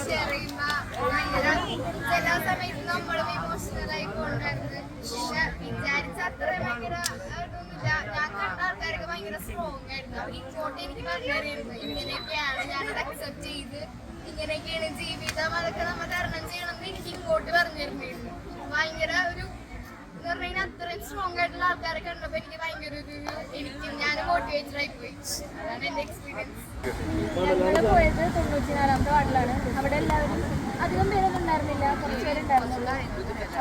Share ചെയ്യുമ്പോ ചില സമയത്ത് നമ്മളും ഇമോഷണൽ ആയി കൊണ്ടായിരുന്നു. പക്ഷെ വിചാരിച്ച അത്ര ഭയങ്കര ഇതൊന്നുമില്ല. ഞാൻ കണ്ട ആൾക്കാരൊക്കെ ഭയങ്കര സ്ട്രോങ് ആയിരുന്നു. അവർ ഇങ്ങോട്ട് എനിക്ക് പറഞ്ഞറിയായിരുന്നു ഇങ്ങനെയൊക്കെയാണ് ഞാനത് അക്സെപ്റ്റ് ചെയ്ത് ഇങ്ങനെയൊക്കെയാണ് ജീവിതം, അതൊക്കെ നമ്മൾ തരണം ചെയ്യണമെന്ന് എനിക്ക് ഇങ്ങോട്ട് പറഞ്ഞിരുന്നു. ഭയങ്കര ഒരു എന്ന് പറഞ്ഞാൽ അത്രയും സ്ട്രോങ് ആയിട്ടുള്ള ആൾക്കാരെ കണ്ടപ്പോൾ എനിക്ക് ഭയങ്കര എനിക്ക് ഞാൻ മോട്ടിവേറ്റഡ് ആയി പോയി. അതാണ് എൻ്റെ എക്സ്പീരിയൻസ്. ഞങ്ങൾ പോയത് 94ാമത്തെ വാർഡിലാണ്. അവിടെ എല്ലാവരും അധികം പേരൊന്നും ഉണ്ടായിരുന്നില്ല, കുറച്ച് പേരുണ്ടായിരുന്നുള്ളൂ.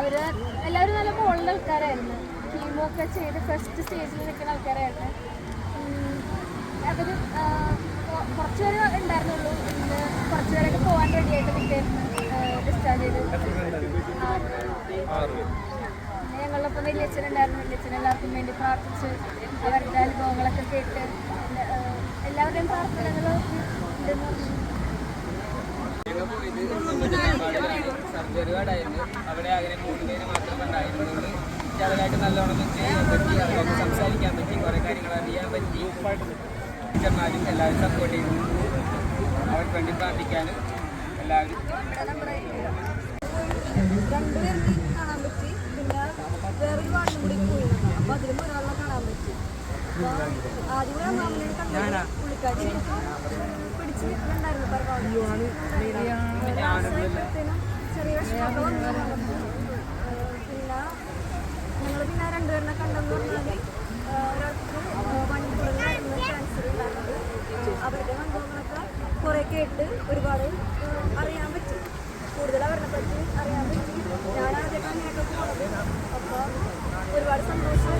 അവർ എല്ലാവരും നല്ല ബോൾഡ് ആൾക്കാരായിരുന്നു. കീമോ ഒക്കെ ചെയ്ത് ഫസ്റ്റ് സ്റ്റേജിൽ നിൽക്കുന്ന ആൾക്കാരായിരുന്നു. അവർ കുറച്ച് പേര് ഉണ്ടായിരുന്നുള്ളൂ. ഇന്ന് കുറച്ച് പേരൊക്കെ പോകാൻ റെഡിയായിട്ട് നിൽക്കായിരുന്നു. ഡിസ്ചാർജ് ചെയ്ത് ഞങ്ങളൊപ്പം വലിയച്ഛനുണ്ടായിരുന്നു. വലിയച്ഛൻ എല്ലാവർക്കും വേണ്ടി പ്രാർത്ഥിച്ച് അവരുടെ അനുഭവങ്ങളൊക്കെ കേട്ട് എല്ലാവരുടെയും പ്രാർത്ഥനകൾ ഉണ്ടെന്ന് പറഞ്ഞു. സർജറി വാർഡായിരുന്നു. അവിടെ അങ്ങനെ 3 പേര് മാത്രമേ ഉണ്ടായിരുന്നുള്ളൂ. അവരായിട്ട് നല്ലോണം ചെയ്യാൻ പറ്റി, അവരായിട്ട് സംസാരിക്കാൻ പറ്റി, കുറേ കാര്യങ്ങൾ അറിയാൻ പറ്റി. ടീച്ചർമാരും എല്ലാവരും സപ്പോർട്ട് ചെയ്തു. അവർക്ക് വേണ്ടി പ്രാർത്ഥിക്കാനും എല്ലാവരും. 2 പേർക്ക് കാണാൻ പറ്റി. പിന്നെ വേറൊരു വാർഡിലും കൂടി പോയിരുന്നു. അപ്പോൾ അതിലും ഒരാളെ കാണാൻ പറ്റി. അപ്പോൾ ആദ്യം മാമനെ കണ്ടു പുള്ളിക്കാരി പിടിച്ച് നിൽക്കുന്നുണ്ടായിരുന്നു. ചെറിയ വിഷമമൊക്കെ വന്നു. പിന്നെ ഞങ്ങൾ പിന്നെ 2 പേരിനെ കണ്ടെന്ന് പറഞ്ഞാൽ ഒരാൾക്ക് വണ്ടിക്കുള്ളിലായിരുന്നു ക്യാൻസർ ഉണ്ടായിരുന്നത്. അവരുടെ അനുഭവങ്ങളൊക്കെ കുറേ കേട്ട് ഒരുപാട് അറിയാൻ പറ്റി. കൂടുതൽ അവരെ പറ്റി അറിയാൻ പറ്റി. ഞാൻ ആദ്യമൊക്കെ അങ്ങനെയൊക്കെ പോകുന്നത്. അപ്പോൾ ഒരുപാട് സന്തോഷം.